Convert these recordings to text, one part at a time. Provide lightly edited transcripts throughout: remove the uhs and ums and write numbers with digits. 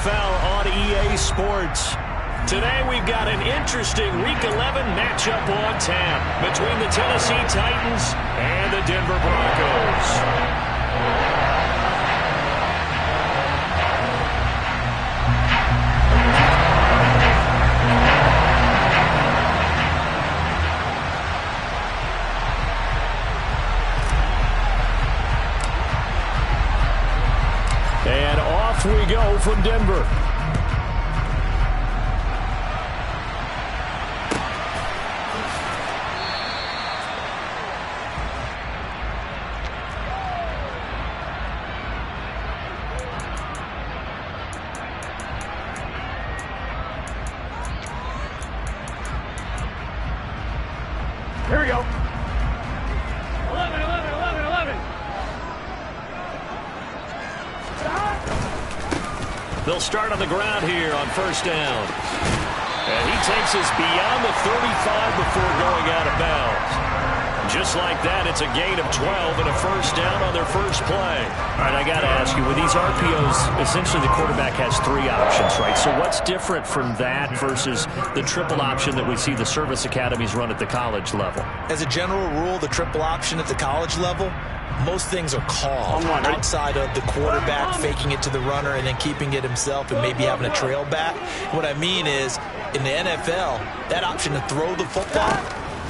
NFL on EA Sports. Today we've got an interesting Week 11 matchup on tap between the Tennessee Titans and the Denver Broncos. And off we go from Denver. Here we go. 11, 11, 11, 11. They'll start on the ground here on first down. And he takes us beyond the 35 before going out of bounds. Just like that, it's a gain of 12 and a first down on their first play. All right, I got to ask you, with these RPOs, essentially the quarterback has three options, right? So what's different from that versus the triple option that we see the service academies run at the college level? As a general rule, the triple option at the college level, most things are called outside of the quarterback faking it to the runner and then keeping it himself and maybe having a trail back. What I mean is, in the NFL, that option to throw the football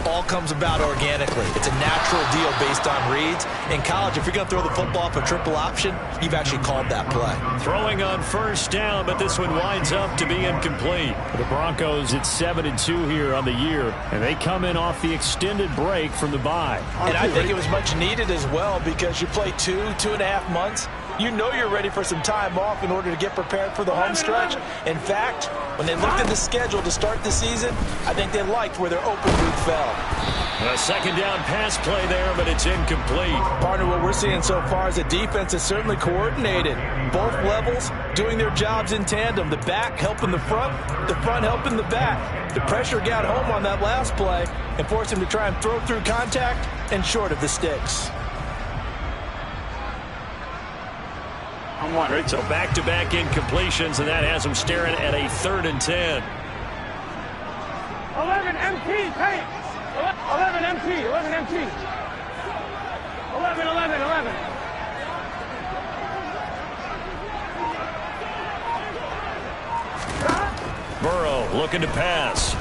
all comes about organically. It's a natural deal based on reads. In college, if you're going to throw the football for triple option, you've actually called that play. Throwing on first down, but this one winds up to be incomplete. For the Broncos, it's 7-2 here on the year, and they come in off the extended break from the bye. And I think it was much needed as well because you play 2.5 months. You know you're ready for some time off in order to get prepared for the home stretch. In fact, when they looked at the schedule to start the season, I think they liked where their open week fell. A second down pass play there, but it's incomplete. Partner, what we're seeing so far is the defense is certainly coordinated. Both levels doing their jobs in tandem. The back helping the front helping the back. The pressure got home on that last play and forced him to try and throw through contact and short of the sticks. Right, so back-to-back incompletions, and that has them staring at a 3rd and 10. 11 MT, paint. 11 MT, 11 MT. 11, 11, 11. Burrow looking to pass.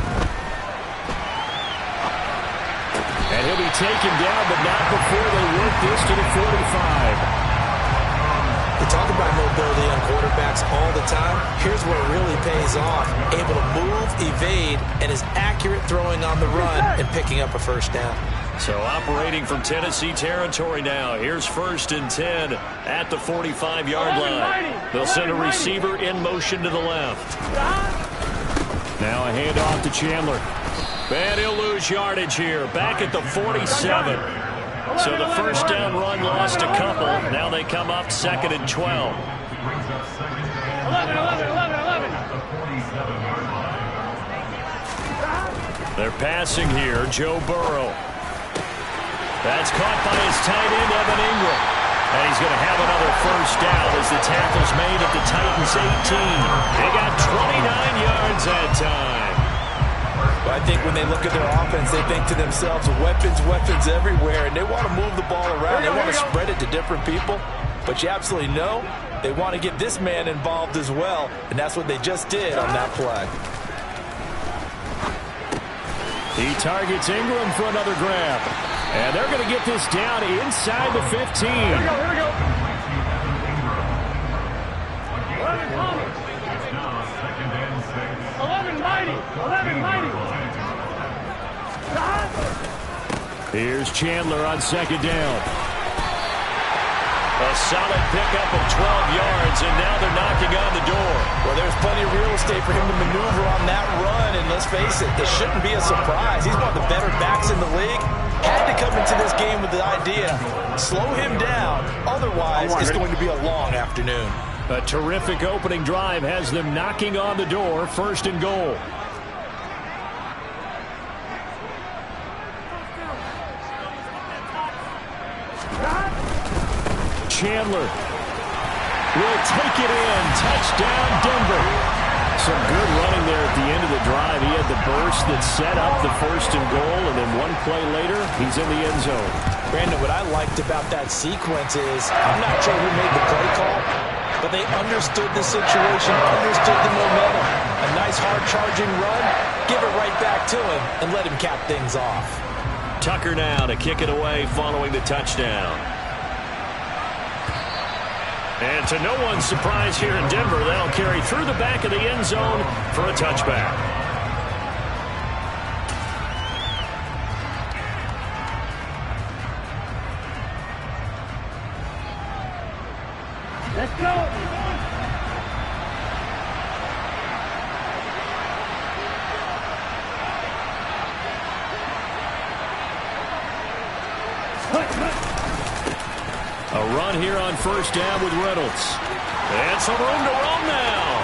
And he'll be taken down, but not before they work this to the 45. We talk about mobility on quarterbacks all the time. Here's where it really pays off. Able to move, evade, and is accurate throwing on the run and picking up a first down. So operating from Tennessee territory now. Here's 1st and 10 at the 45-yard line. They'll send a receiver in motion to the left. Now a handoff to Chandler. And he'll lose yardage here. Back at the 47. So the first down run lost a couple. Now they come up 2nd and 12. 11, 11, 11, 11. They're passing here. Joe Burrow. That's caught by his tight end, Evan Ingram. And he's going to have another first down as the tackle's made at the Titans 18. They got 29 yards that time. But I think when they look at their offense, they think to themselves, weapons, weapons everywhere, and they want to move the ball around. They want to spread it to different people. But you absolutely know they want to get this man involved as well, and that's what they just did on that play. He targets Ingram for another grab. And they're going to get this down inside the 15. Here we go. 11 Thomas. 11 Mighty. 11 Mighty. Here's Chandler on 2nd down. A solid pickup of 12 yards, and now they're knocking on the door. Well, there's plenty of real estate for him to maneuver on that run, and let's face it, this shouldn't be a surprise. He's one of the better backs in the league. Had to come into this game with the idea, slow him down, otherwise it's going to be a long afternoon. A terrific opening drive has them knocking on the door, 1st and goal. Chandler will take it in. Touchdown, Denver. Some good running there at the end of the drive. He had the burst that set up the 1st and goal, and then one play later, he's in the end zone. Brandon, what I liked about that sequence is, I'm not sure who made the play call, but they understood the situation, understood the momentum. A nice hard-charging run, give it right back to him, and let him cap things off. Tucker now to kick it away following the touchdown. And to no one's surprise here in Denver, they'll carry through the back of the end zone for a touchback. Let's go. A run here on 1st down with Reynolds. And some room to roam now.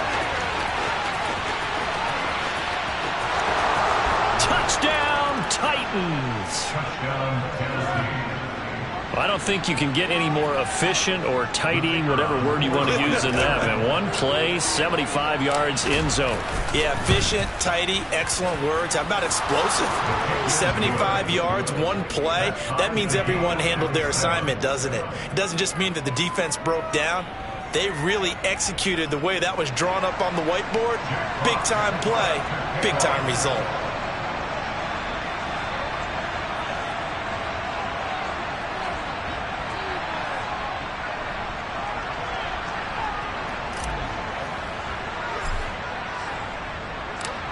Touchdown, Titans. Touchdown, Tennessee. I don't think you can get any more efficient or tidy, whatever word you want to use in that. Man, one play, 75 yards, end zone. Yeah, efficient, tidy, excellent words. How about explosive? 75 yards, one play. That means everyone handled their assignment, doesn't it? It doesn't just mean that the defense broke down. They really executed the way that was drawn up on the whiteboard. Big-time play, big-time result.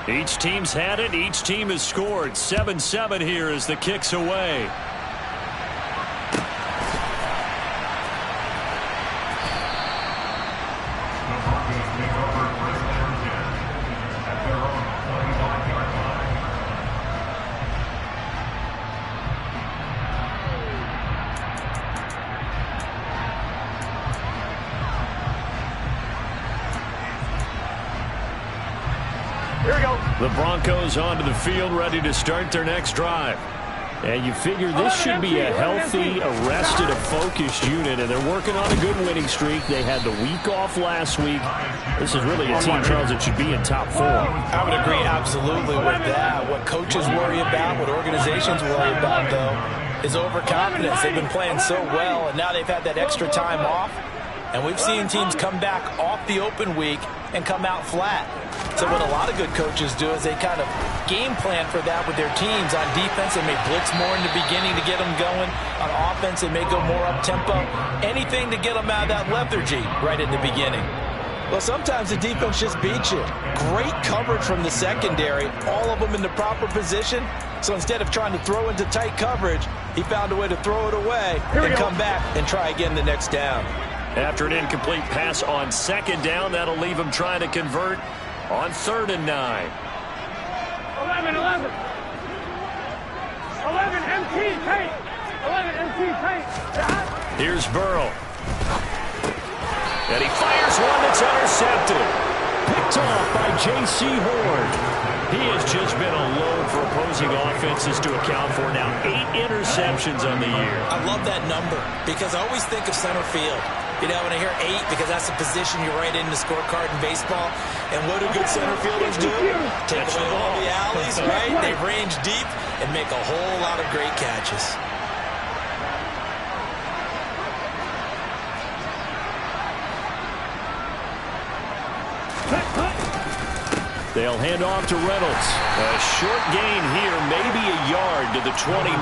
Each team's had it. Each team has scored. 7-7 here as the kick's away. The Broncos onto the field, ready to start their next drive. And you figure this should be a healthy, arrested, a focused unit, and they're working on a good winning streak. They had the week off last week. This is really a team, Charles, that should be in top 4. I would agree absolutely with that. What coaches worry about, what organizations worry about, though, is overconfidence. They've been playing so well, and now they've had that extra time off. And we've seen teams come back off the open week and come out flat. So what a lot of good coaches do is they kind of game plan for that with their teams. On defense, they may blitz more in the beginning to get them going. On offense, they may go more up-tempo. Anything to get them out of that lethargy right in the beginning. Well, sometimes the defense just beats you. Great coverage from the secondary, all of them in the proper position. So instead of trying to throw into tight coverage, he found a way to throw it away and come back and try again the next down. After an incomplete pass on 2nd down, that'll leave him trying to convert on 3rd and 9. 11. 11 MT tight. 11 MT tight. Here's Burrow. And he fires one that's intercepted. Picked off by J.C. Horn. He has just been a load for opposing offenses to account for now. 8 interceptions on the year. I love that number because I always think of center field. You know, when I hear 8, because that's the position you write in the scorecard in baseball. And what do good center fielders do? Take away all the alleys, right? They range deep and make a whole lot of great catches. They'll hand off to Reynolds. A short gain here, maybe a yard to the 29.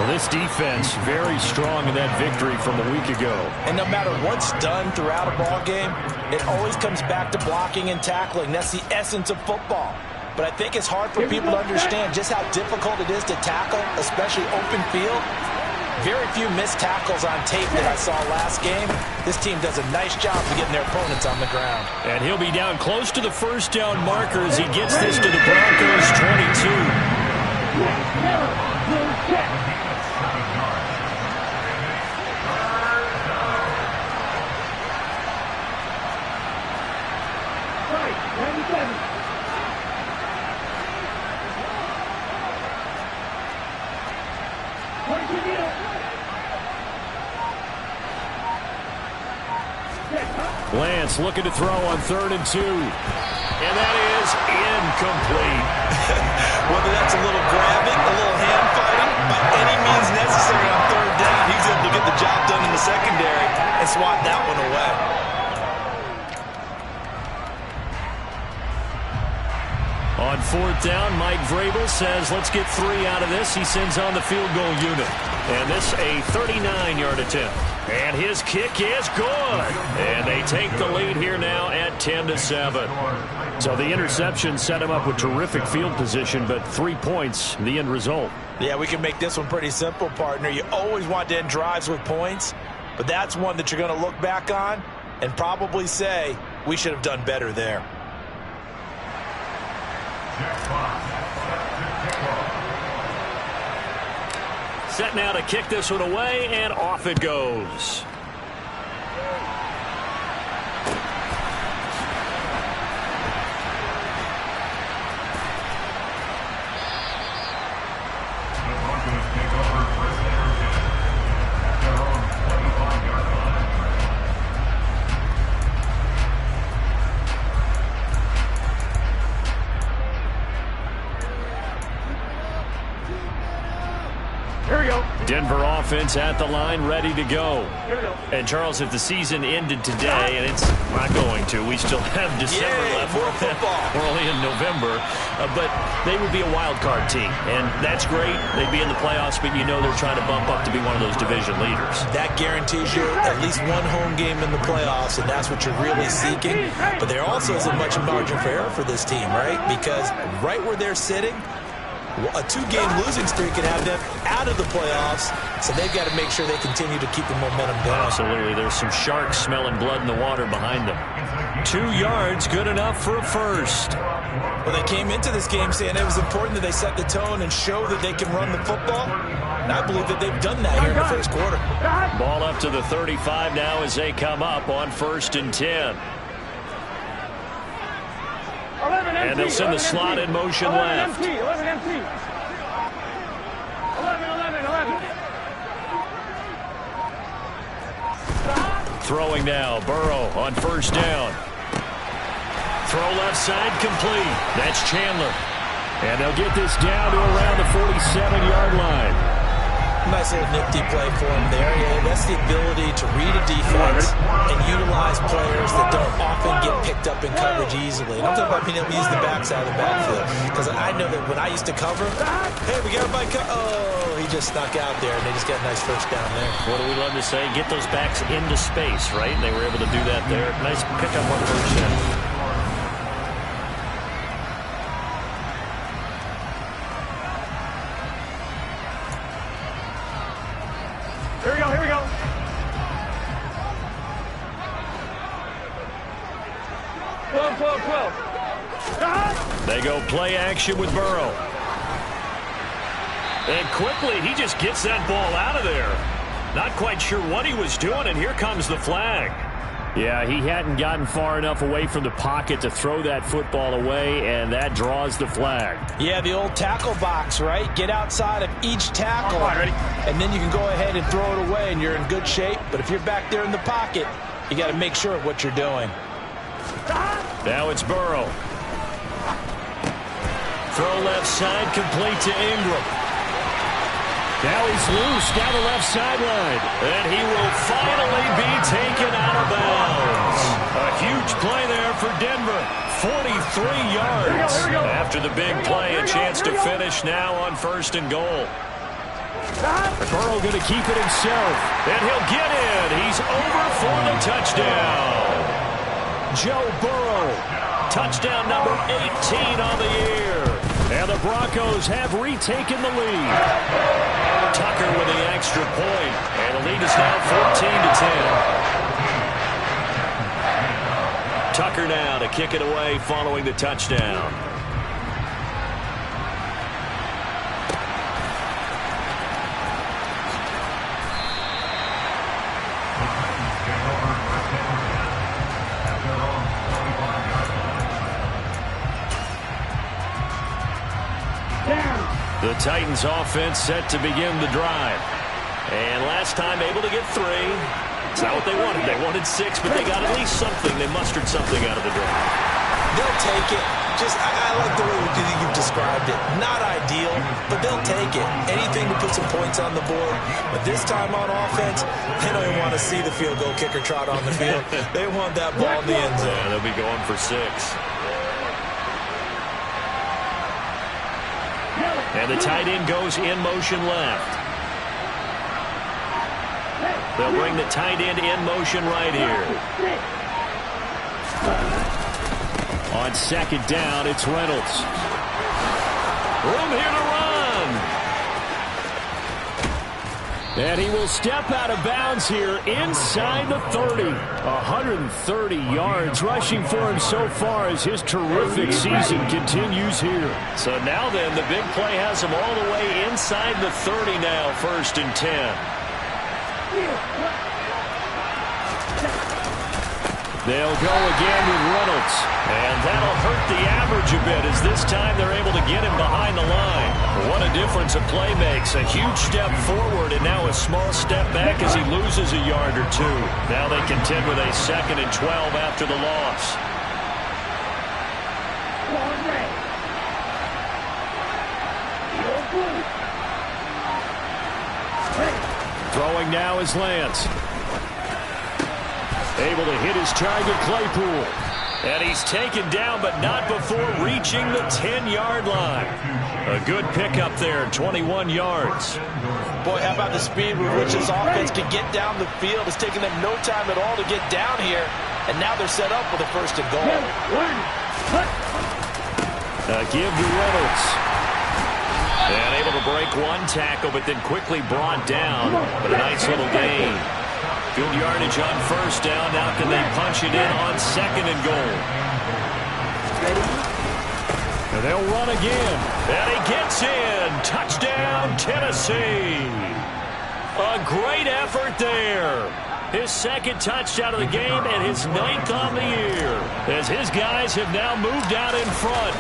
Well, this defense very strong in that victory from a week ago. And no matter what's done throughout a ball game, it always comes back to blocking and tackling. That's the essence of football. But I think it's hard for people to understand just how difficult it is to tackle, especially open field. Very few missed tackles on tape that I saw last game. This team does a nice job of getting their opponents on the ground. And he'll be down close to the 1st down marker as he gets this to the Broncos' 22. Lance looking to throw on 3rd and 2. And that is incomplete. Whether that's a little grabbing, a little hand fighting, by any means necessary on 3rd down, he's able to get the job done in the secondary and swat that one away. On 4th down, Mike Vrabel says, let's get 3 out of this. He sends on the field goal unit. And this a 39-yard attempt. And his kick is good. And they take the lead here now at 10-7. So the interception set him up with terrific field position, but 3 points, the end result. Yeah, we can make this one pretty simple, partner. You always want to end drives with points, but that's one that you're going to look back on and probably say, we should have done better there. Set now to kick this one away, and off it goes. Denver offense at the line, ready to go. And, Charles, if the season ended today, and it's not going to, we still have December left. More football. We're only in November. But they would be a wild card team, and that's great. They'd be in the playoffs, but you know they're trying to bump up to be one of those division leaders. That guarantees you at least one home game in the playoffs, and that's what you're really seeking. But there also isn't much margin for error for this team, right? Because right where they're sitting, a 2-game losing streak can have them out of the playoffs, so they've got to make sure they continue to keep the momentum going. Absolutely. There's some sharks smelling blood in the water behind them. 2 yards, good enough for a first. Well, they came into this game saying it was important that they set the tone and show that they can run the football, and I believe that they've done that here in the first quarter. Ball up to the 35 now as they come up on 1st and 10. And they'll send the slot in motion left. 11 empty. 11. Throwing now, Burrow on 1st down. Throw left side complete. That's Chandler. And they'll get this down to around the 47-yard line. Nice little nifty play for him there. Yeah, that's the ability to read a defense and utilize players that don't often get picked up in coverage easily. And I'm talking about being able to use the backside of the backfield. Because I know that when I used to cover, hey, we got a bike. Oh, he just snuck out there, and they just got a nice first down there. What do we love to say? Get those backs into space, right? And they were able to do that there. Nice pickup on 1st down. Here we go. 12. They go play action with Burrow. And quickly, he just gets that ball out of there. Not quite sure what he was doing, and here comes the flag. Yeah, he hadn't gotten far enough away from the pocket to throw that football away, and that draws the flag. Yeah, the old tackle box, right? Get outside of each tackle, and then you can go ahead and throw it away, and you're in good shape. But if you're back there in the pocket, you got to make sure of what you're doing. Now it's Burrow. Throw left side, complete to Ingram. Now he's loose down the left sideline. And he will finally be taken out of bounds. A huge play there for Denver. 43 yards. After the big play, a chance to finish now on 1st and goal. Burrow going to keep it himself. And he'll get in. He's over for the touchdown. Joe Burrow. Touchdown number 18 on the year. And the Broncos have retaken the lead. Tucker with the extra point. And the lead is now 14-10. Tucker now to kick it away following the touchdown. The Titans offense set to begin the drive. And last time able to get 3. It's not what they wanted. They wanted 6, but they got at least something. They mustered something out of the drive. They'll take it. I like the way you've described it. Not ideal, but they'll take it. Anything to put some points on the board. But this time on offense, they don't even want to see the field goal kicker trot on the field. They want that ball in the end zone. Yeah, they'll be going for 6. And the tight end goes in motion left. They'll bring the tight end in motion right here. On second down, it's Reynolds. Room here to run. And he will step out of bounds here inside the 30. 130 yards rushing for him so far as his terrific season continues here. So now then, the big play has him all the way inside the 30 now, 1st and 10. They'll go again with Reynolds. And that'll hurt the average a bit as this time they're able to get him behind the line. What a difference a play makes. A huge step forward and now a small step back as he loses a yard or 2. Now they contend with a 2nd and 12 after the loss. Throwing now is Lance. Able to hit his target, Claypool. And he's taken down, but not before reaching the 10-yard line. A good pickup there, 21 yards. Boy, how about the speed with which this offense can get down the field? It's taking them no time at all to get down here. And now they're set up with a 1st and goal. Give to Reynolds. And able to break 1 tackle, but then quickly brought down. But a nice little gain. Good yardage on 1st down. Now can they punch it in on 2nd and goal? And they'll run again. And he gets in. Touchdown, Tennessee. A great effort there. His 2nd touchdown of the game and his 9th on the year. As his guys have now moved out in front.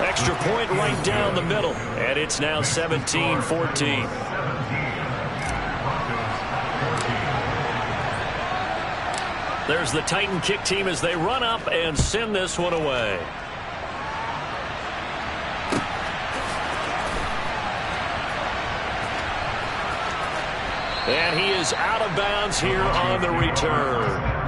Extra point right down the middle. And it's now 17-14. There's the Titan kick team as they run up and send this one away. And he is out of bounds here on the return.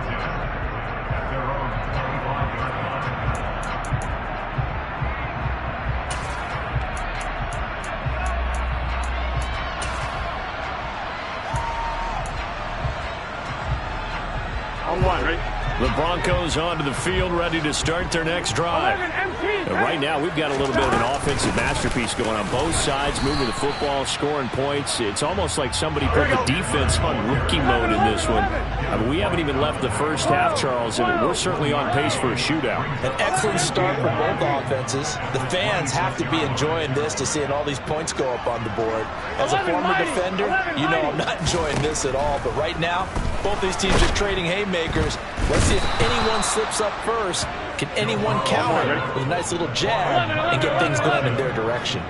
The Broncos onto the field, ready to start their next drive. And right now, we've got a little bit of an offensive masterpiece going on both sides, moving the football, scoring points. It's almost like somebody put the defense on rookie mode in this one. I mean, we haven't even left the first half, Charles, and we're certainly on pace for a shootout. An excellent start for both offenses. The fans have to be enjoying this to seeing all these points go up on the board. As a former defender, you know I'm not enjoying this at all. But right now, both these teams are trading haymakers. Let's see if anyone slips up first. Can anyone counter with a nice little jab and get things going in their direction?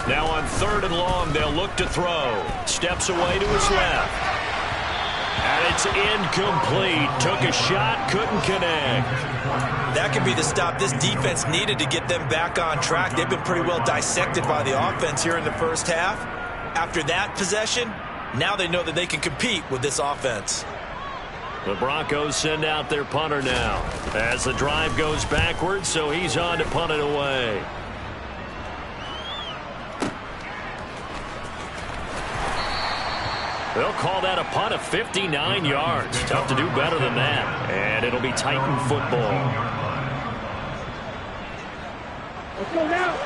Now on 3rd and long, they'll look to throw. Steps away to his left. And it's incomplete. Took a shot, couldn't connect. That could be the stop this defense needed to get them back on track. They've been pretty well dissected by the offense here in the first half. After that possession, now they know that they can compete with this offense. The Broncos send out their punter now as the drive goes backwards, so he's on to punt it away. They'll call that a punt of 59 yards. Tough to do better than that. And it'll be Titan football.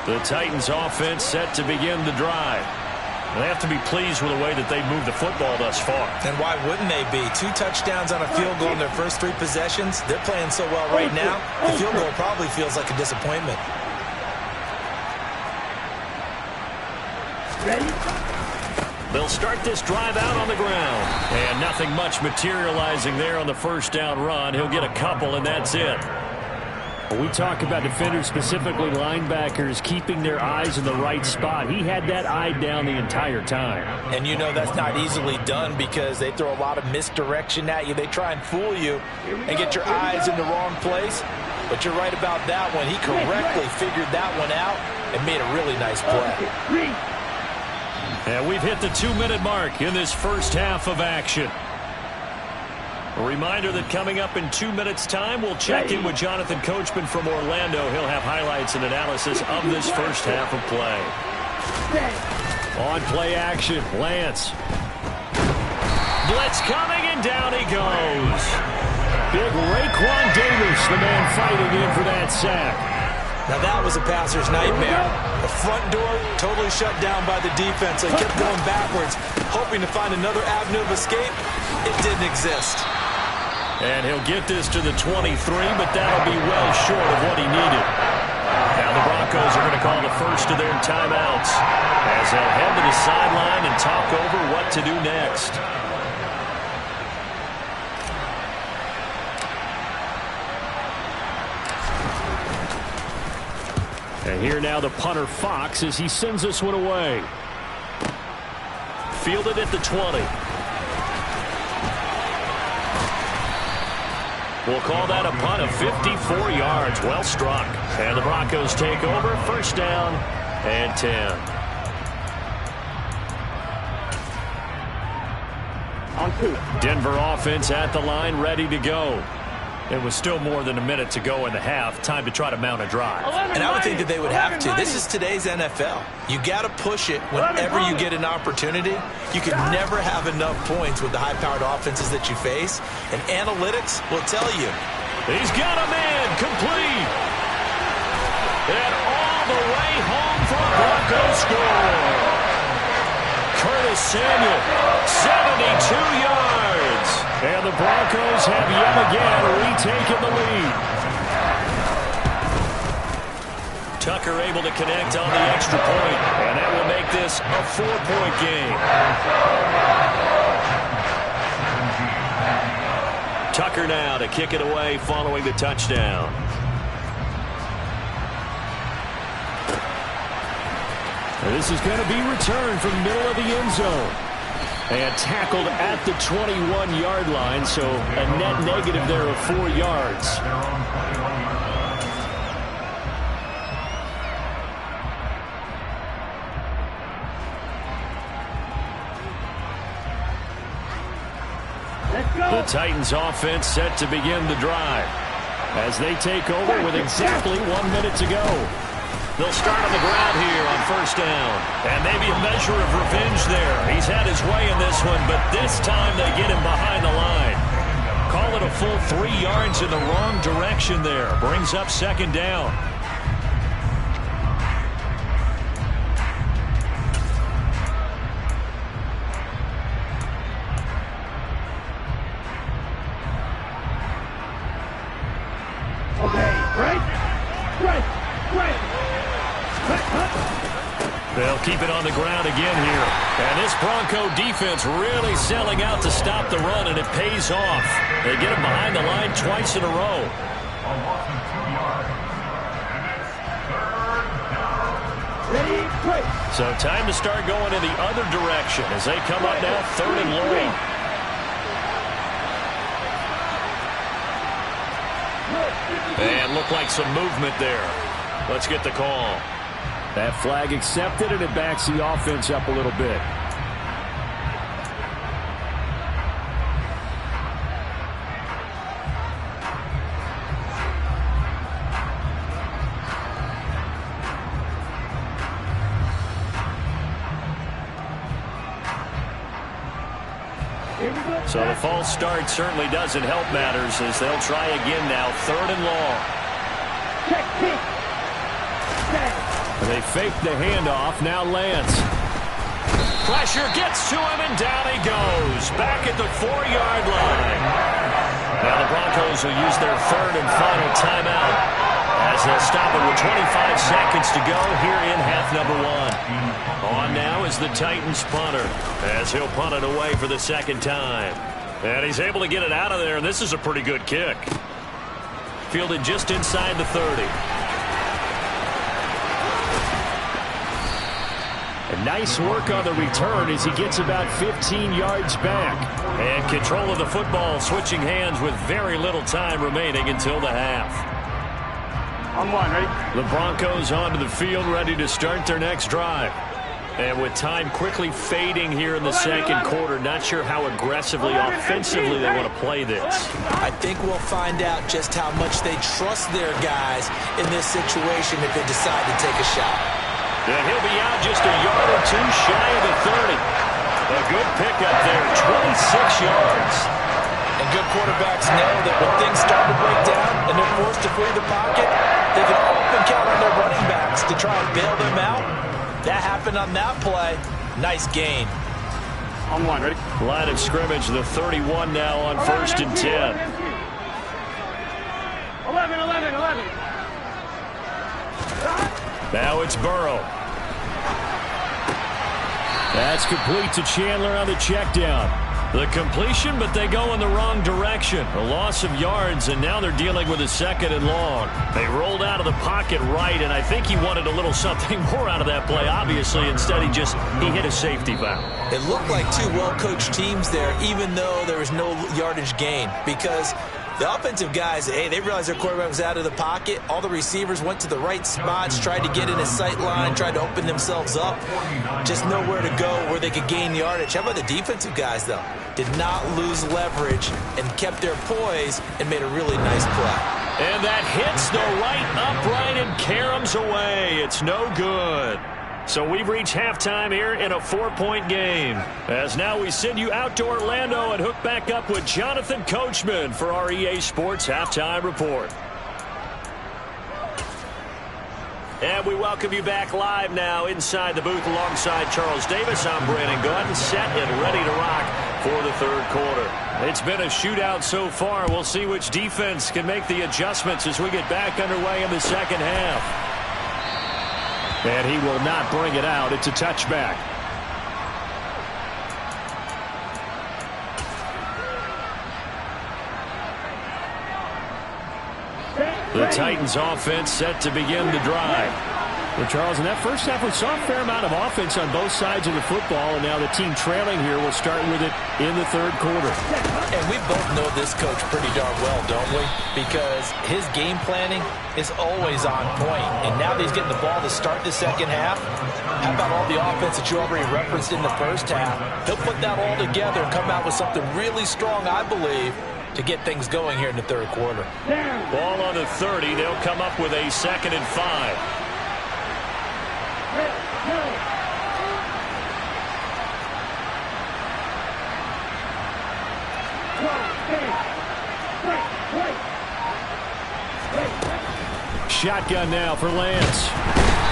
The Titans offense set to begin the drive. They have to be pleased with the way that they've moved the football thus far. And why wouldn't they be? 2 touchdowns on a field goal in their first 3 possessions. They're playing so well right now, the field goal probably feels like a disappointment. They'll start this drive out on the ground. And nothing much materializing there on the first down run. He'll get a couple, and that's it. We talk about defenders, specifically linebackers, keeping their eyes in the right spot. He had that eye down the entire time. And you know that's not easily done because they throw a lot of misdirection at you. They try and fool you and get your eyes in the wrong place. But you're right about that one. He correctly figured that one out and made a really nice play. And we've hit the 2-minute mark in this first half of action. A reminder that coming up in 2 minutes' time, we'll check in with Jonathan Coachman from Orlando. He'll have highlights and analysis of this first half of play. On play action, Lance. Blitz coming, and down he goes. Big Raekwon Davis, the man fighting in for that sack. Now that was a passer's nightmare. The front door totally shut down by the defense. They kept going backwards, hoping to find another avenue of escape. It didn't exist. And he'll get this to the 23, but that'll be well short of what he needed. Now the Broncos are going to call the first of their timeouts as they'll head to the sideline and talk over what to do next. And here now the punter Fox as he sends this one away. Fielded at the 20. We'll call that a punt of 54 yards. Well struck. And the Broncos take over. First down and 10. On 2. Denver offense at the line, ready to go. It was still more than a minute to go in the half. Time to try to mount a drive. And I would think that they would have to. This is today's NFL. You got to push it whenever you get an opportunity. You can never have enough points with the high-powered offenses that you face. And analytics will tell you. He's got a man complete. And all the way home for a Broncos score. Curtis Samuel, 72 yards. And the Broncos have yet again retaken the lead. Tucker able to connect on the extra point, and that will make this a 4-point game. Tucker now to kick it away following the touchdown. And this is going to be returned from the middle of the end zone. And tackled at the 21-yard line, so a net negative there of 4 yards. The Titans offense set to begin the drive as they take over with exactly 1 minute to go. They'll start on the ground here on first down. And maybe a measure of revenge there. He's had his way in this one, but this time they get him behind the line. Call it a full 3 yards in the wrong direction there. Brings up second down. They'll keep it on the ground again here. And this Bronco defense really selling out to stop the run, and it pays off. They get him behind the line twice in a row. So time to start going in the other direction as they come up now 3rd and long. And look like some movement there. Let's get the call. That flag accepted, and it backs the offense up a little bit. So the false start certainly doesn't help matters as they'll try again now, 3rd and long. They fake the handoff. Now Lance. Pressure gets to him, and down he goes. Back at the 4-yard line. Now the Broncos will use their 3rd and final timeout As they'll stop it with 25 seconds to go here in half number one. On now is the Titans punter, as he'll punt it away for the second time. And he's able to get it out of there, and this is a pretty good kick. Fielded just inside the 30. And nice work on the return as he gets about 15 yards back. And control of the football switching hands with very little time remaining until the half. On one, ready? The Broncos onto the field, ready to start their next drive. And with time quickly fading here in the second quarter, not sure how aggressively, offensively they want to play this. I think we'll find out just how much they trust their guys in this situation if they decide to take a shot. And he'll be out just a yard or two shy of the 30. A good pickup there, 26 yards. And good quarterbacks know that when things start to break down and they're forced to flee the pocket, they can often count on their running backs to try and bail them out. That happened on that play. Nice gain. On one, ready? Line of scrimmage, the 31 now on 1st and 10. 11. Now it's Burrow. That's complete to Chandler on the check down. The completion, but they go in the wrong direction. A loss of yards, and now they're dealing with a 2nd and long. They rolled out of the pocket right, and I think he wanted a little something more out of that play, obviously. Instead, he hit a safety foul. It looked like two well-coached teams there, even though there was no yardage gain, because the offensive guys, hey, they realized their quarterback was out of the pocket. All the receivers went to the right spots, tried to get in his sight line, tried to open themselves up. Just nowhere to go where they could gain yardage. How about the defensive guys, though? Did not lose leverage and kept their poise and made a really nice play. And that hits the right upright and caroms away. It's no good. So we've reached halftime here in a 4-point game. As now we send you out to Orlando and hook back up with Jonathan Coachman for our EA Sports Halftime Report. And we welcome you back live now inside the booth alongside Charles Davis. I'm Brandon Gordon, set and ready to rock for the third quarter. It's been a shootout so far. We'll see which defense can make the adjustments as we get back underway in the second half. And he will not bring it out. It's a touchback. The Titans offense set to begin the drive. Well, Charles, in that first half, we saw a fair amount of offense on both sides of the football, and now the team trailing here will start with it in the third quarter. And we both know this coach pretty darn well, don't we? Because his game planning is always on point. And now that he's getting the ball to start the second half, how about all the offense that you already referenced in the first half? He'll put that all together and come out with something really strong, I believe, to get things going here in the third quarter. Ball on the 30. They'll come up with a 2nd and 5. Shotgun now for Lance.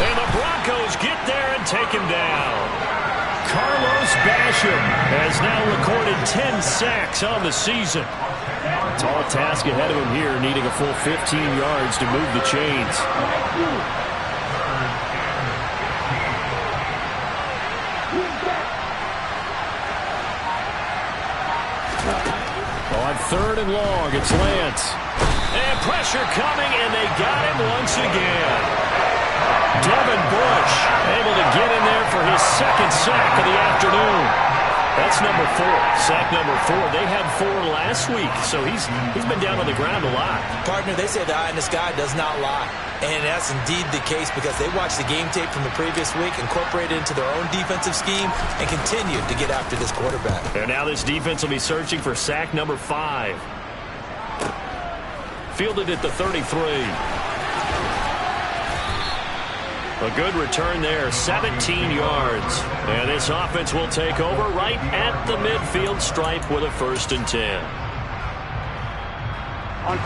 And the Broncos get there and take him down. Carlos Basham has now recorded 10 sacks on the season. Tall task ahead of him here, needing a full 15 yards to move the chains. On 3rd and long, it's Lance. And pressure coming, and they got him once again. Devin Bush able to get in there for his 2nd sack of the afternoon. That's number 4. Sack number 4. They had 4 last week, so he's been down on the ground a lot. Partner, they say the eye in the sky does not lie. And that's indeed the case because they watched the game tape from the previous week, incorporated into their own defensive scheme, and continued to get after this quarterback. And now this defense will be searching for sack number 5. Fielded at the 33. A good return there, 17 yards. And this offense will take over right at the midfield stripe with a 1st and 10.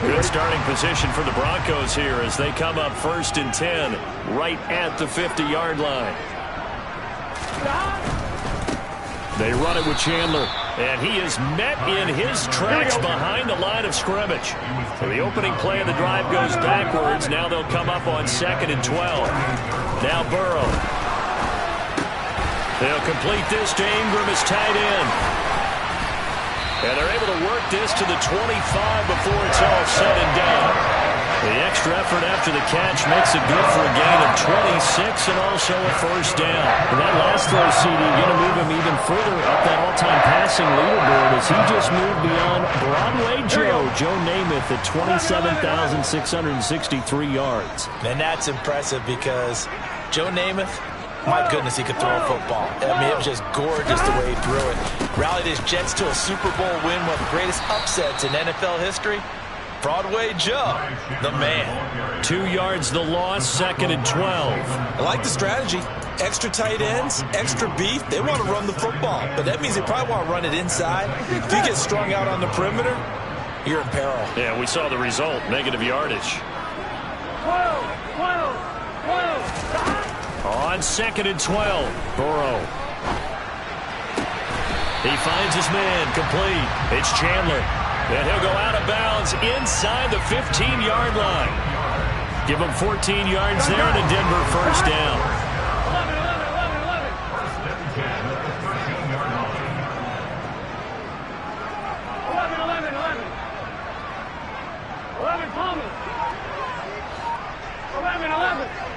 Good starting position for the Broncos here as they come up 1st and 10 right at the 50-yard line. They run it with Chandler. And he is met in his tracks behind the line of scrimmage. So the opening play of the drive goes backwards. Now they'll come up on 2nd and 12. Now Burrow. They'll complete this to Ingram as tight end. And they're able to work this to the 25 before it's all said and done. The extra effort after the catch makes it good for a gain of 26 and also a first down. And that last throw, CD, going to move him even further up that all-time passing leaderboard as he just moved beyond Broadway Joe Namath at 27,663 yards. And that's impressive because Joe Namath, my goodness, he could throw a football. I mean, it was just gorgeous the way he threw it. Rallied his Jets to a Super Bowl win, one of the greatest upsets in NFL history. Broadway Joe, the man. 2 yards the loss, 2nd and 12. I like the strategy. Extra tight ends, extra beef. They want to run the football, but that means they probably want to run it inside. If you get strung out on the perimeter, you're in peril. Yeah, we saw the result, negative yardage. 12. On 2nd and 12, Burrow. He finds his man, complete. It's Chandler. And he'll go out of bounds inside the 15-yard line. Give him 14 yards there and a Denver first down.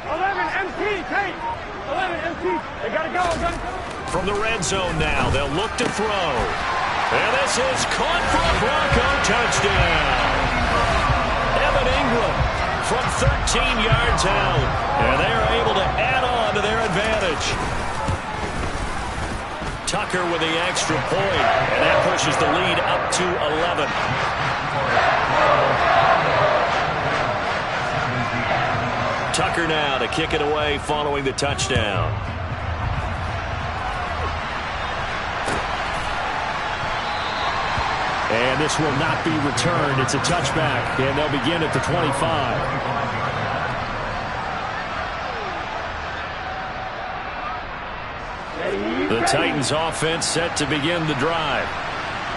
11 MP, Kate. 11 MP. They got to go. From the red zone now, they'll look to throw. And this is caught for a Bronco touchdown. Evan Ingram from 13 yards out. And they are able to add on to their advantage. Tucker with the extra point. And that pushes the lead up to 11. Tucker now to kick it away following the touchdown. And this will not be returned. It's a touchback, and they'll begin at the 25. The Titans offense set to begin the drive.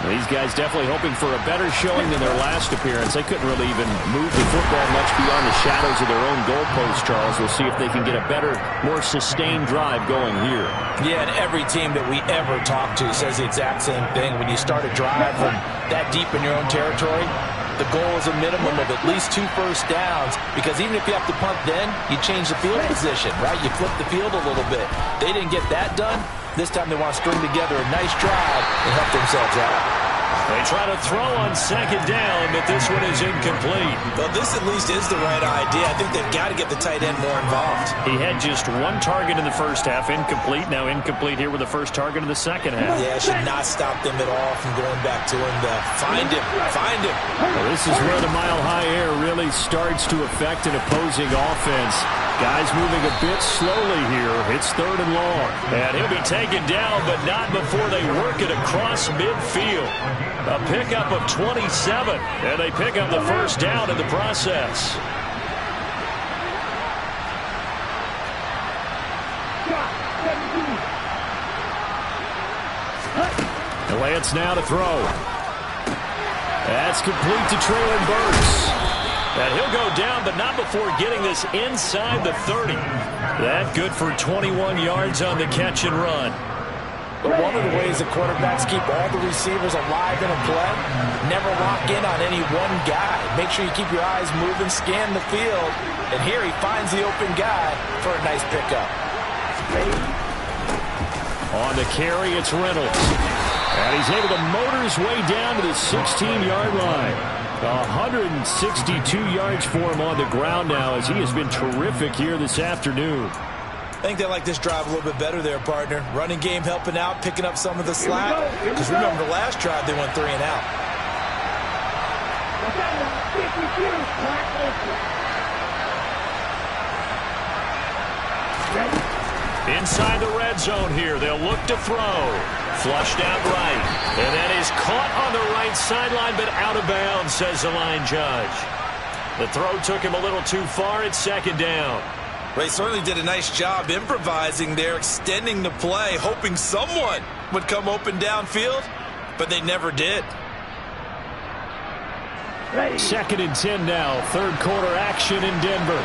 These guys definitely hoping for a better showing than their last appearance. They couldn't really even move the football much beyond the shadows of their own goalpost, Charles. We'll see if they can get a better, more sustained drive going here. Yeah, and every team that we ever talk to says the exact same thing. When you start a drive from that deep in your own territory, the goal is a minimum of at least 2 first downs, because even if you have to punt then, you change the field position, right? You flip the field a little bit. They didn't get that done. This time they want to string together a nice drive and help themselves out. They try to throw on 2nd down, but this one is incomplete. Well, this at least is the right idea. I think they've got to get the tight end more involved. He had just 1 target in the first half, incomplete. Now incomplete here with the first target in the second half. Yeah, it should not stop them at all from going back to him. Find him. Well, this is where the mile-high air really starts to affect an opposing offense. Guys moving a bit slowly here. It's 3rd and long. And he'll be taken down, but not before they work it across midfield. A pickup of 27, and they pick up the first down in the process. Lance now to throw. That's complete to Traylon Burks. And he'll go down, but not before getting this inside the 30. That good for 21 yards on the catch and run. But one of the ways that quarterbacks keep all the receivers alive in a play, never lock in on any one guy. Make sure you keep your eyes moving, scan the field. And here he finds the open guy for a nice pickup. On the carry, it's Reynolds. And he's able to motor his way down to the 16-yard line. 162 yards for him on the ground now, as he has been terrific here this afternoon. I think they like this drive a little bit better there, partner. Running game helping out, picking up some of the slack. Because remember, the last drive they went 3 and out. Inside the red zone here, they'll look to throw. Flushed out right. And that is caught on the right sideline, but out of bounds, says the line judge. The throw took him a little too far. It's 2nd down. They certainly did a nice job improvising there, extending the play, hoping someone would come open downfield, but they never did. Ready. 2nd and 10 now. Third quarter action in Denver.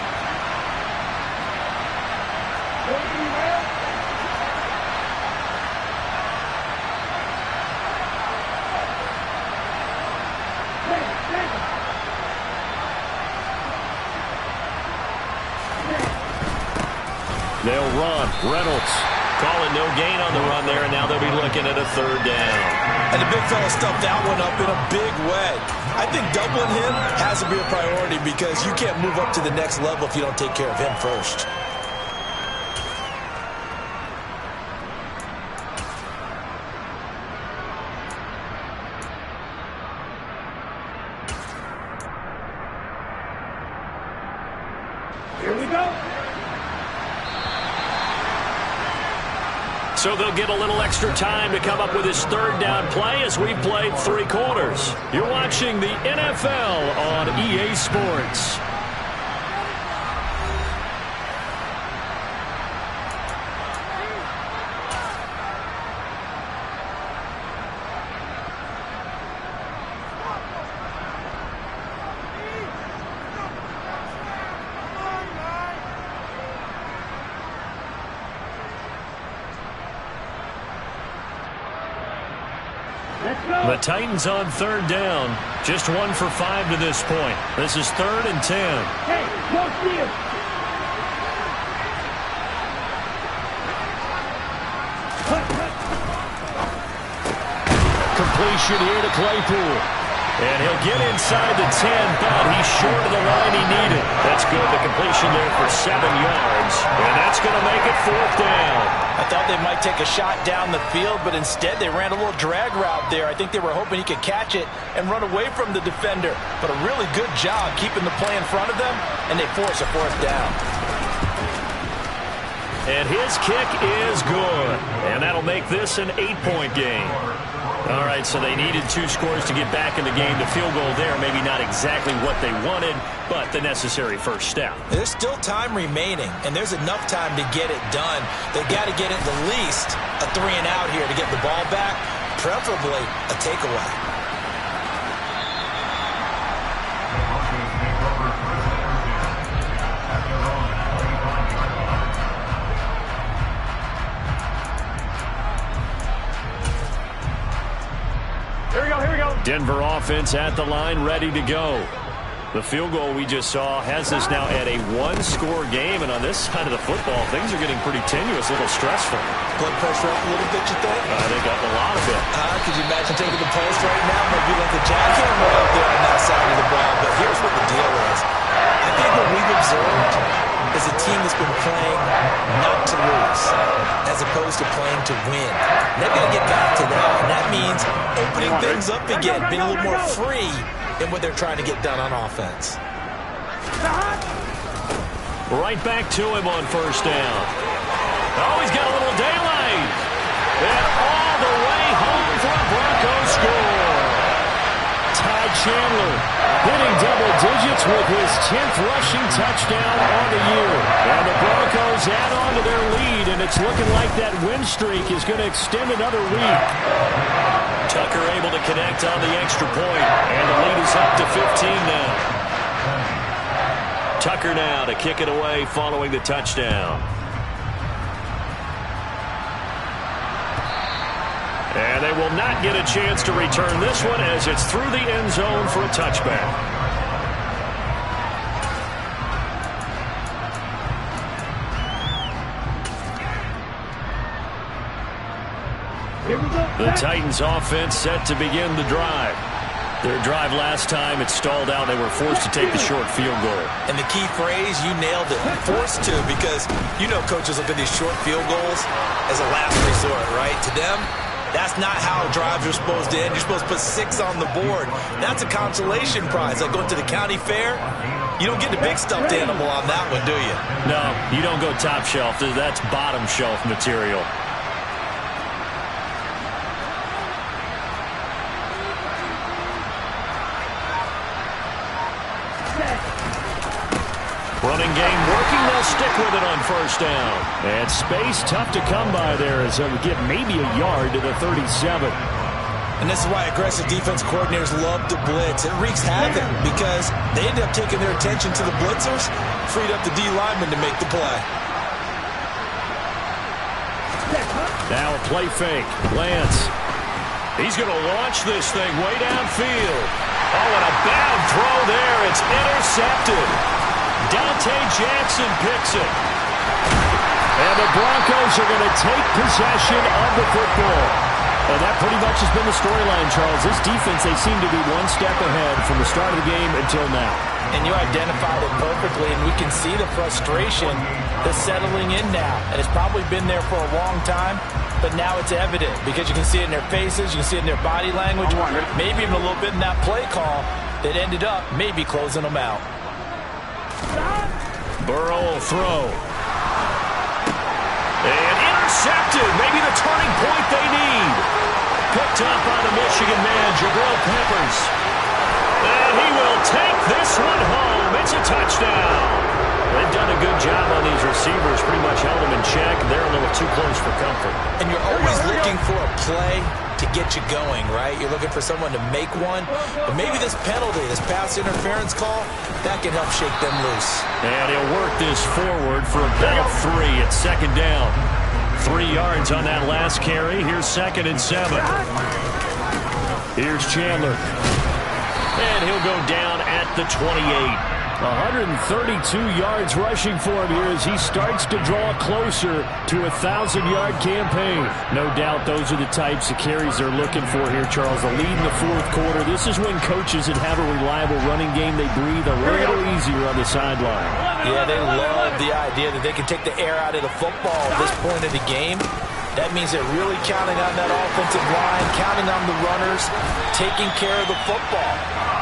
They'll run. Reynolds calling no gain on the run there, and now they'll be looking at a 3rd down. And the big fella stuffed that one up in a big way. I think doubling him has to be a priority because you can't move up to the next level if you don't take care of him first. Here we go. So they'll get a little extra time to come up with his 3rd down play as we've played 3 quarters. You're watching the NFL on EA Sports. The Titans on 3rd down. Just 1 for 5 to this point. This is 3rd and 10. Hey, no steal. completion here to Claypool. And he'll get inside the 10, but he's short of the line he needed. That's good. The completion there for 7 yards. And that's going to make it 4th down. I thought they might take a shot down the field, but instead they ran a little drag route there. I think they were hoping he could catch it and run away from the defender. But a really good job keeping the play in front of them, and they force a 4th down. And his kick is good. And that'll make this an 8-point game. All right, so they needed 2 scores to get back in the game. The field goal there, maybe not exactly what they wanted, but the necessary first step. There's still time remaining, and there's enough time to get it done. They got to get at the least a 3 and out here to get the ball back, preferably a takeaway. Here we go. Denver offense at the line, ready to go. The field goal we just saw has us now at a 1-score game, and on this side of the football, things are getting pretty tenuous, a little stressful. Blood pressure up a little bit, you think? I think up a lot of it. Could you imagine taking the post right now? Might be like a jackhammer out there on that side of the ball. But here's what the deal is. I think what we've observed is a team that's been playing not to lose as opposed to playing to win. And they've got to get back to that, and that means opening things up again, being a little more free in what they're trying to get done on offense. Right back to him on first down. Oh, he's got a little daylight. And all the way home for a Broncos score. Ty Chandler hitting double digits with his 10th rushing touchdown on the year. And the Broncos add on to their lead, and it's looking like that win streak is going to extend another week. Tucker able to connect on the extra point, and the lead is up to 15 now. Tucker now to kick it away following the touchdown. And they will not get a chance to return this one as it's through the end zone for a touchback. The Titans offense set to begin the drive. Their drive last time, it stalled out. They were forced to take the short field goal. And the key phrase, you nailed it, forced to, because you know coaches look at these short field goals as a last resort, right? To them, that's not how drives are supposed to end. You're supposed to put 6 on the board. That's a consolation prize. Like going to the county fair, you don't get the big stuffed animal on that one, do you? No, you don't go top shelf. That's bottom shelf material. Running game working thus stick with it on first down. And space tough to come by there as they get maybe a yard to the 37. And this is why aggressive defense coordinators love to blitz. It wreaks havoc because they end up taking their attention to the blitzers, freed up the D lineman to make the play. Now a play fake. Lance. He's going to launch this thing way downfield. Oh, and a bad throw there. It's intercepted. Dante Jackson picks it. And the Broncos are going to take possession of the football. And that pretty much has been the storyline, Charles. This defense, they seem to be one step ahead from the start of the game until now. And you identified it perfectly, and we can see the frustration that's settling in now. And it's probably been there for a long time, but now it's evident because you can see it in their faces, you can see it in their body language, maybe even a little bit in that play call that ended up maybe closing them out. Burrow will throw. And intercepted. Maybe the turning point they need. Picked up by the Michigan man, Jabril Peppers. And he will take this one home. It's a touchdown. They've done a good job on these receivers. Pretty much held them in check. They're a little too close for comfort. And you're always looking for a play to get you going, right? You're looking for someone to make one. But maybe this penalty, this pass interference call, that can help shake them loose. And he'll work this forward for a big of 3 at second down. 3 yards on that last carry. Here's 2nd and 7. Here's Chandler. And he'll go down at the 28. 132 yards rushing for him here as he starts to draw closer to a 1,000-yard campaign. No doubt those are the types of carries they're looking for here, Charles. The lead in the fourth quarter. This is when coaches that have a reliable running game, they breathe a little easier on the sideline. Yeah, they love the idea that they can take the air out of the football at this point of the game. That means they're really counting on that offensive line, counting on the runners, taking care of the football.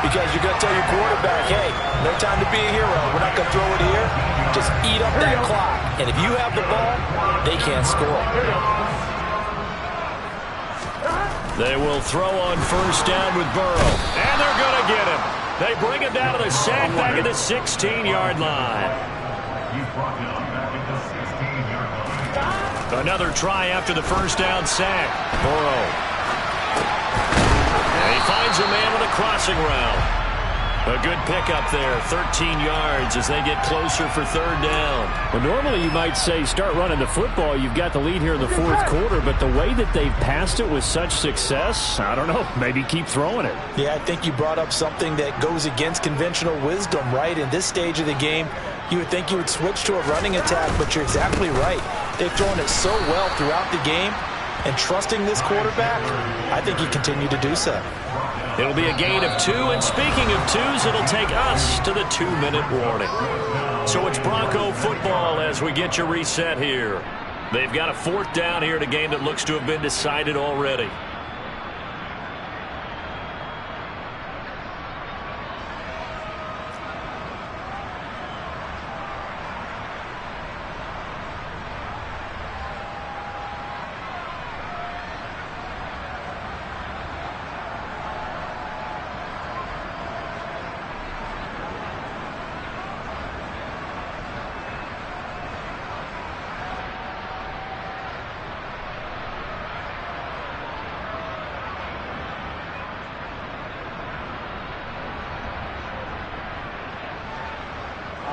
Because you're going to tell your quarterback, hey, no time to be a hero. We're not going to throw it here. Just eat up that clock. And if you have the ball, they can't score. They will throw on first down with Burrow. And they're going to get him. They bring him down to the sack back at the 16-yard line. He's brought down back at the 16-yard line. Another try after the first down sack. Burrow. And he finds a man on a crossing route. A good pickup there, 13 yards as they get closer for third down. Well, normally you might say start running the football. You've got the lead here in the fourth quarter, but the way that they've passed it with such success, I don't know, maybe keep throwing it. Yeah, I think you brought up something that goes against conventional wisdom, right? In this stage of the game, you would think you would switch to a running attack, but you're exactly right. They've thrown it so well throughout the game, and trusting this quarterback, I think he continued to do so. It'll be a gain of 2, and speaking of 2s, it'll take us to the 2-minute warning. So it's Bronco football as we get you reset here. They've got a 4th down here in a game that looks to have been decided already.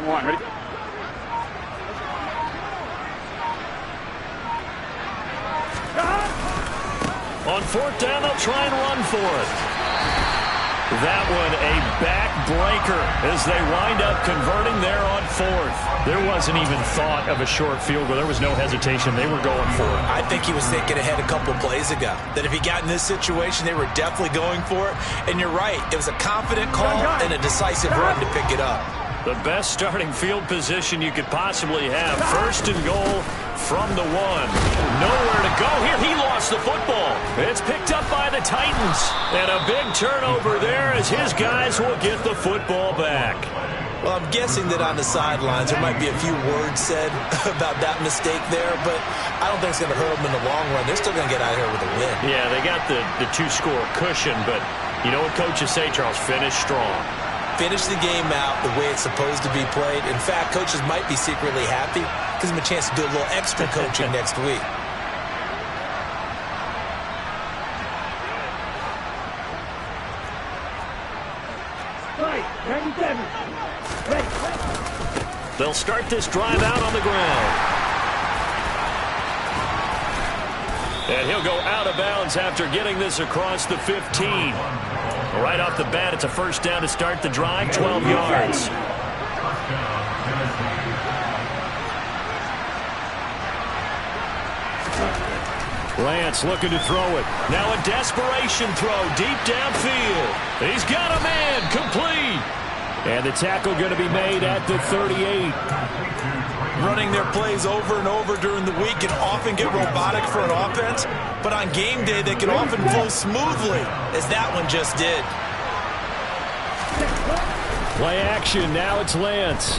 One, ready? On 4th down, they'll try and run for it. That one a backbreaker as they wind up converting there on 4th. There wasn't even thought of a short field goal. There was no hesitation. They were going for it. I think he was thinking ahead a couple plays ago. That if he got in this situation, they were definitely going for it. And you're right. It was a confident call and a decisive run to pick it up. The best starting field position you could possibly have. 1st and goal from the 1. Nowhere to go here. He lost the football. It's picked up by the Titans. And a big turnover there as his guys will get the football back. Well, I'm guessing that on the sidelines there might be a few words said about that mistake there, but I don't think it's going to hurt them in the long run. They're still going to get out of here with a win. Yeah, they got the 2-score cushion, but you know what coaches say, Charles? Finish strong. finish the game out the way it's supposed to be played. In fact, coaches might be secretly happy. Gives them a chance to do a little extra coaching next week. They'll start this drive out on the ground. And he'll go out of bounds after getting this across the 15. Right off the bat, it's a first down to start the drive, 12 yards. Lance looking to throw it. Now a desperation throw deep downfield. He's got a man, complete. And the tackle going to be made at the 38. Running their plays over and over during the week can often get robotic for an offense, but on game day they can often flow smoothly, as that one just did. Play action, now it's Lance.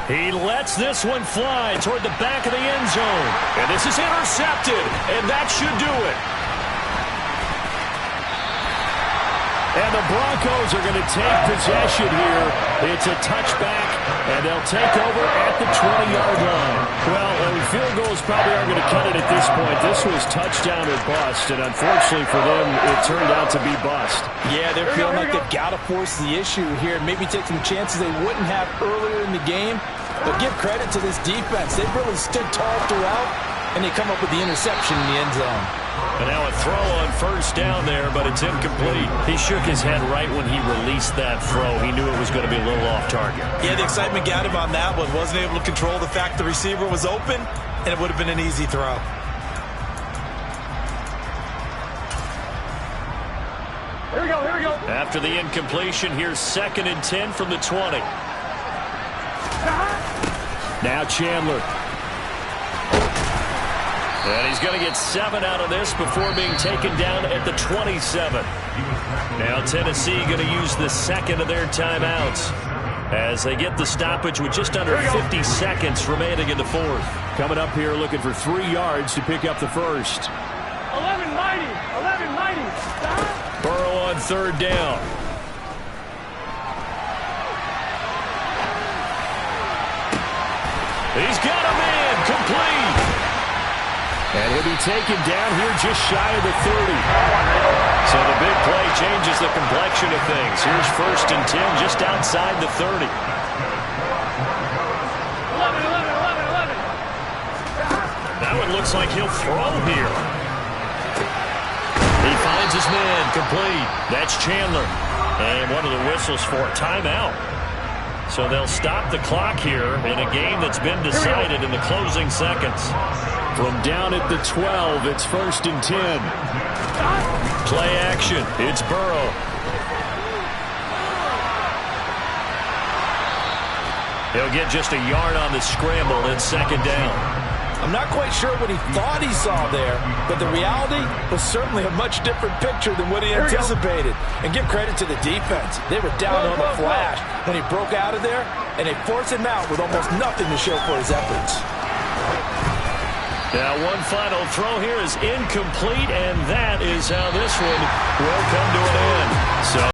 He lets this one fly toward the back of the end zone. And this is intercepted, and that should do it. And the Broncos are going to take possession here. It's a touchback, and they'll take over at the 20-yard line. Well, field goals probably aren't going to cut it at this point. This was touchdown or bust, and unfortunately for them, it turned out to be bust. Yeah, they're feeling like they've got to force the issue here and maybe take some chances they wouldn't have earlier in the game. But give credit to this defense. They've really stood tall throughout, and they come up with the interception in the end zone. And now a throw on first down there, but it's incomplete. He shook his head right when he released that throw. He knew it was going to be a little off target. Yeah, the excitement got him on that one. Wasn't able to control the fact the receiver was open, and it would have been an easy throw. Here we go, here we go. After the incompletion, here's 2nd and 10 from the 20. Now Chandler. And he's going to get 7 out of this before being taken down at the 27. Now Tennessee going to use the second of their timeouts as they get the stoppage with just under 50 seconds remaining in the fourth. Coming up here looking for 3 yards to pick up the first. 11 mighty. Burrow on 3rd down. He's got a man, complete. And he'll be taken down here just shy of the 30. So the big play changes the complexion of things. Here's 1st and 10 just outside the 30. 11. That one looks like he'll throw here. He finds his man, complete. That's Chandler. And one of the whistles for a timeout. So they'll stop the clock here in a game that's been decided in the closing seconds. From down at the 12, it's 1st and 10. Play action. It's Burrow. He'll get just a yard on the scramble. It's 2nd down. I'm not quite sure what he thought he saw there, but the reality was certainly a much different picture than what he anticipated. And give credit to the defense. They were down on the flash when he broke out of there, and they forced him out with almost nothing to show for his efforts. Now one final throw here is incomplete, and that is how this one will come to an end. So